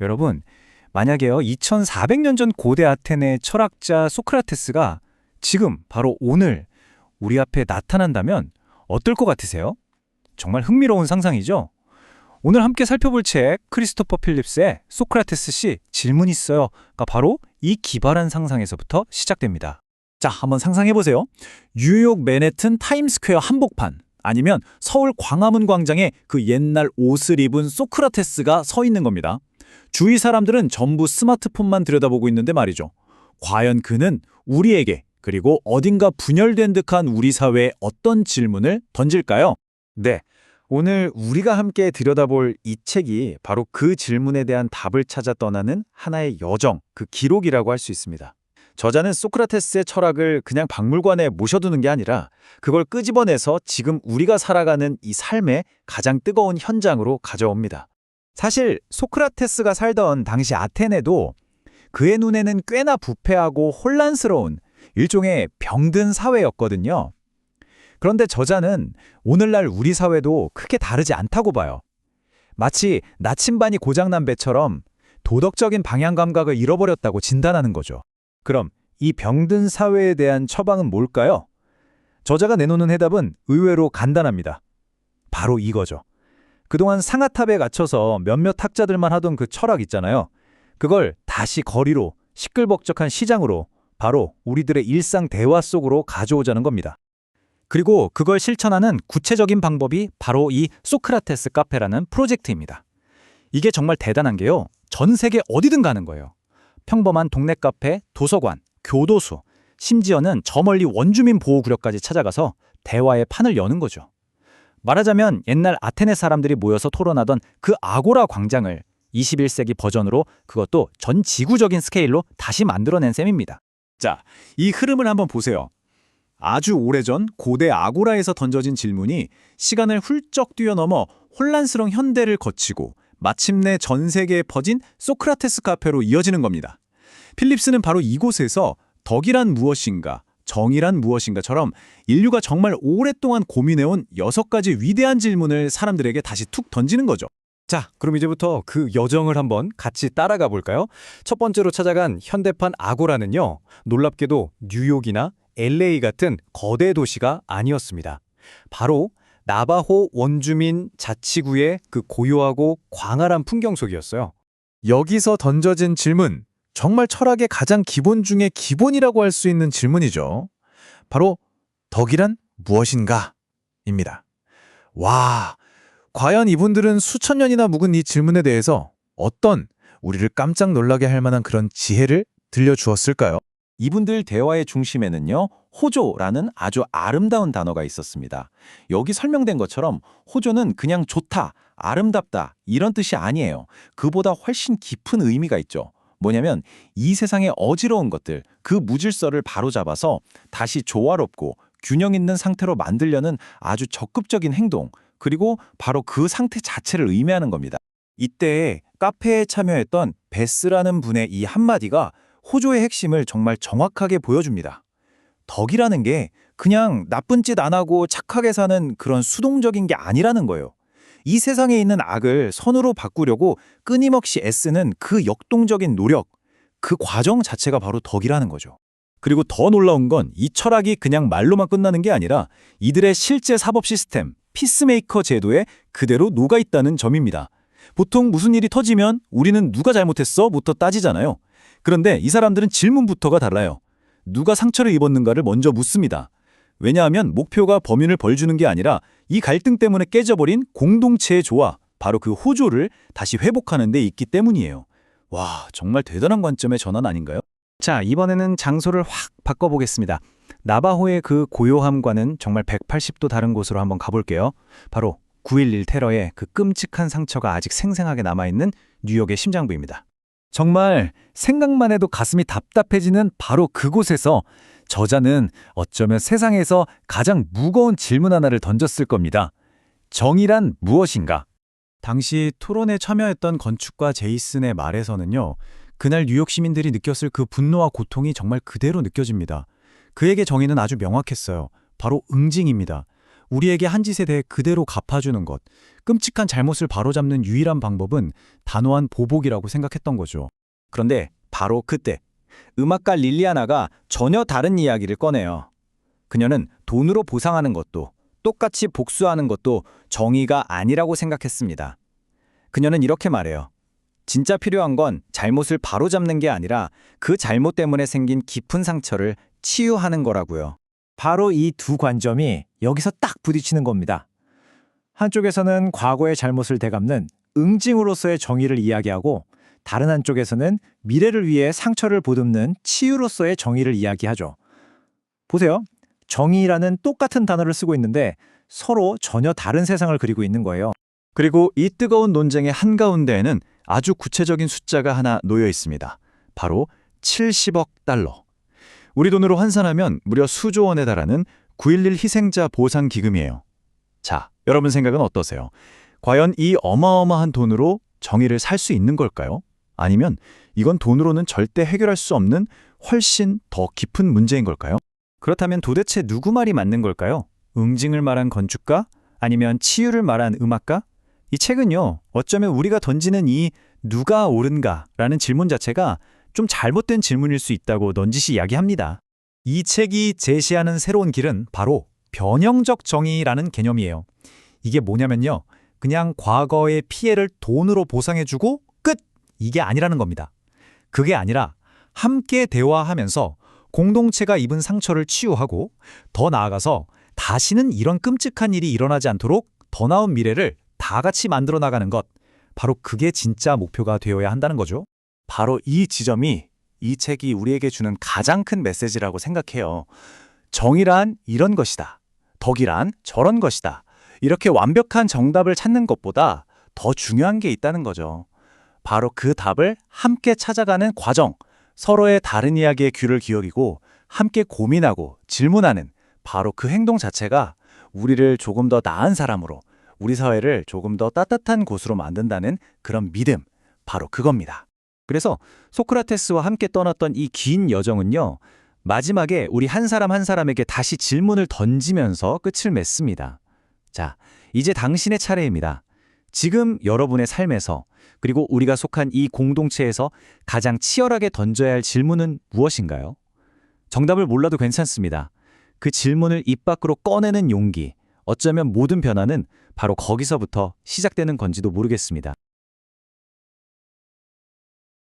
여러분, 만약에요, 2400년 전 고대 아테네 철학자 소크라테스가 지금 바로 오늘 우리 앞에 나타난다면 어떨 것 같으세요? 정말 흥미로운 상상이죠? 오늘 함께 살펴볼 책 크리스토퍼 필립스의 소크라테스 씨 질문 있어요가 바로 이 기발한 상상에서부터 시작됩니다. 자, 한번 상상해보세요. 뉴욕 맨해튼 타임스퀘어 한복판 아니면 서울 광화문 광장에 그 옛날 옷을 입은 소크라테스가 서 있는 겁니다. 주위 사람들은 전부 스마트폰만 들여다보고 있는데 말이죠. 과연 그는 우리에게 그리고 어딘가 분열된 듯한 우리 사회에 어떤 질문을 던질까요? 네, 오늘 우리가 함께 들여다볼 이 책이 바로 그 질문에 대한 답을 찾아 떠나는 하나의 여정, 그 기록이라고 할 수 있습니다. 저자는 소크라테스의 철학을 그냥 박물관에 모셔두는 게 아니라 그걸 끄집어내서 지금 우리가 살아가는 이 삶의 가장 뜨거운 현장으로 가져옵니다. 사실 소크라테스가 살던 당시 아테네도 그의 눈에는 꽤나 부패하고 혼란스러운 일종의 병든 사회였거든요. 그런데 저자는 오늘날 우리 사회도 크게 다르지 않다고 봐요. 마치 나침반이 고장난 배처럼 도덕적인 방향 감각을 잃어버렸다고 진단하는 거죠. 그럼 이 병든 사회에 대한 처방은 뭘까요? 저자가 내놓는 해답은 의외로 간단합니다. 바로 이거죠. 그동안 상아탑에 갇혀서 몇몇 학자들만 하던 그 철학 있잖아요. 그걸 다시 거리로, 시끌벅적한 시장으로, 바로 우리들의 일상 대화 속으로 가져오자는 겁니다. 그리고 그걸 실천하는 구체적인 방법이 바로 이 소크라테스 카페라는 프로젝트입니다. 이게 정말 대단한 게요. 전 세계 어디든 가는 거예요. 평범한 동네 카페, 도서관, 교도소, 심지어는 저 멀리 원주민 보호구역까지 찾아가서 대화의 판을 여는 거죠. 말하자면 옛날 아테네 사람들이 모여서 토론하던 그 아고라 광장을 21세기 버전으로 그것도 전 지구적인 스케일로 다시 만들어낸 셈입니다. 자, 이 흐름을 한번 보세요. 아주 오래전 고대 아고라에서 던져진 질문이 시간을 훌쩍 뛰어넘어 혼란스러운 현대를 거치고 마침내 전 세계에 퍼진 소크라테스 카페로 이어지는 겁니다. 필립스는 바로 이곳에서 덕이란 무엇인가, 정의란 무엇인가처럼 인류가 정말 오랫동안 고민해온 6가지 위대한 질문을 사람들에게 다시 툭 던지는 거죠. 자, 그럼 이제부터 그 여정을 한번 같이 따라가 볼까요? 첫 번째로 찾아간 현대판 아고라는요, 놀랍게도 뉴욕이나 LA 같은 거대 도시가 아니었습니다. 바로 나바호 원주민 자치구의 그 고요하고 광활한 풍경 속이었어요. 여기서 던져진 질문, 정말 철학의 가장 기본 중에 기본이라고 할 수 있는 질문이죠. 바로 덕이란 무엇인가? 입니다. 와, 과연 이분들은 수천 년이나 묵은 이 질문에 대해서 어떤 우리를 깜짝 놀라게 할 만한 그런 지혜를 들려주었을까요? 이분들 대화의 중심에는요, 호조라는 아주 아름다운 단어가 있었습니다. 여기 설명된 것처럼 호조는 그냥 좋다, 아름답다 이런 뜻이 아니에요. 그보다 훨씬 깊은 의미가 있죠. 뭐냐면 이 세상의 어지러운 것들, 그 무질서를 바로잡아서 다시 조화롭고 균형 있는 상태로 만들려는 아주 적극적인 행동, 그리고 바로 그 상태 자체를 의미하는 겁니다. 이때 카페에 참여했던 베스라는 분의 이 한마디가 호조의 핵심을 정말 정확하게 보여줍니다. 덕이라는 게 그냥 나쁜 짓 안 하고 착하게 사는 그런 수동적인 게 아니라는 거예요. 이 세상에 있는 악을 선으로 바꾸려고 끊임없이 애쓰는 그 역동적인 노력, 그 과정 자체가 바로 덕이라는 거죠. 그리고 더 놀라운 건 이 철학이 그냥 말로만 끝나는 게 아니라 이들의 실제 사법 시스템, 피스메이커 제도에 그대로 녹아있다는 점입니다. 보통 무슨 일이 터지면 우리는 누가 잘못했어?부터 따지잖아요. 그런데 이 사람들은 질문부터가 달라요. 누가 상처를 입었는가를 먼저 묻습니다. 왜냐하면 목표가 범인을 벌주는 게 아니라 이 갈등 때문에 깨져버린 공동체의 조화, 바로 그 호조를 다시 회복하는 데 있기 때문이에요. 와, 정말 대단한 관점의 전환 아닌가요? 자, 이번에는 장소를 확 바꿔보겠습니다. 나바호의 그 고요함과는 정말 180도 다른 곳으로 한번 가볼게요. 바로 9.11 테러의 그 끔찍한 상처가 아직 생생하게 남아있는 뉴욕의 심장부입니다. 정말 생각만 해도 가슴이 답답해지는 바로 그곳에서 저자는 어쩌면 세상에서 가장 무거운 질문 하나를 던졌을 겁니다. 정의란 무엇인가? 당시 토론에 참여했던 건축가 제이슨의 말에서는요, 그날 뉴욕 시민들이 느꼈을 그 분노와 고통이 정말 그대로 느껴집니다. 그에게 정의는 아주 명확했어요. 바로 응징입니다. 우리에게 한 짓에 대해 그대로 갚아주는 것, 끔찍한 잘못을 바로잡는 유일한 방법은 단호한 보복이라고 생각했던 거죠. 그런데 바로 그때 음악가 릴리아나가 전혀 다른 이야기를 꺼내요. 그녀는 돈으로 보상하는 것도 똑같이 복수하는 것도 정의가 아니라고 생각했습니다. 그녀는 이렇게 말해요. 진짜 필요한 건 잘못을 바로잡는 게 아니라 그 잘못 때문에 생긴 깊은 상처를 치유하는 거라고요. 바로 이 두 관점이 여기서 딱 부딪히는 겁니다. 한쪽에서는 과거의 잘못을 되갚는 응징으로서의 정의를 이야기하고 다른 한쪽에서는 미래를 위해 상처를 보듬는 치유로서의 정의를 이야기하죠. 보세요. 정의라는 똑같은 단어를 쓰고 있는데 서로 전혀 다른 세상을 그리고 있는 거예요. 그리고 이 뜨거운 논쟁의 한가운데에는 아주 구체적인 숫자가 하나 놓여 있습니다. 바로 70억 달러. 우리 돈으로 환산하면 무려 수조 원에 달하는 9.11 희생자 보상 기금이에요. 자, 여러분 생각은 어떠세요? 과연 이 어마어마한 돈으로 정의를 살 수 있는 걸까요? 아니면 이건 돈으로는 절대 해결할 수 없는 훨씬 더 깊은 문제인 걸까요? 그렇다면 도대체 누구 말이 맞는 걸까요? 응징을 말한 건축가? 아니면 치유를 말한 음악가? 이 책은요, 어쩌면 우리가 던지는 이 누가 옳은가라는 질문 자체가 좀 잘못된 질문일 수 있다고 넌지시 이야기합니다. 이 책이 제시하는 새로운 길은 바로 변형적 정의라는 개념이에요. 이게 뭐냐면요, 그냥 과거의 피해를 돈으로 보상해주고 끝! 이게 아니라는 겁니다. 그게 아니라 함께 대화하면서 공동체가 입은 상처를 치유하고 더 나아가서 다시는 이런 끔찍한 일이 일어나지 않도록 더 나은 미래를 다 같이 만들어 나가는 것, 바로 그게 진짜 목표가 되어야 한다는 거죠. 바로 이 지점이 이 책이 우리에게 주는 가장 큰 메시지라고 생각해요. 정의란 이런 것이다. 덕이란 저런 것이다. 이렇게 완벽한 정답을 찾는 것보다 더 중요한 게 있다는 거죠. 바로 그 답을 함께 찾아가는 과정, 서로의 다른 이야기에 귀를 기울이고 함께 고민하고 질문하는 바로 그 행동 자체가 우리를 조금 더 나은 사람으로, 우리 사회를 조금 더 따뜻한 곳으로 만든다는 그런 믿음, 바로 그겁니다. 그래서 소크라테스와 함께 떠났던 이 긴 여정은요, 마지막에 우리 한 사람 한 사람에게 다시 질문을 던지면서 끝을 맺습니다. 자, 이제 당신의 차례입니다. 지금 여러분의 삶에서, 그리고 우리가 속한 이 공동체에서 가장 치열하게 던져야 할 질문은 무엇인가요? 정답을 몰라도 괜찮습니다. 그 질문을 입 밖으로 꺼내는 용기, 어쩌면 모든 변화는 바로 거기서부터 시작되는 건지도 모르겠습니다.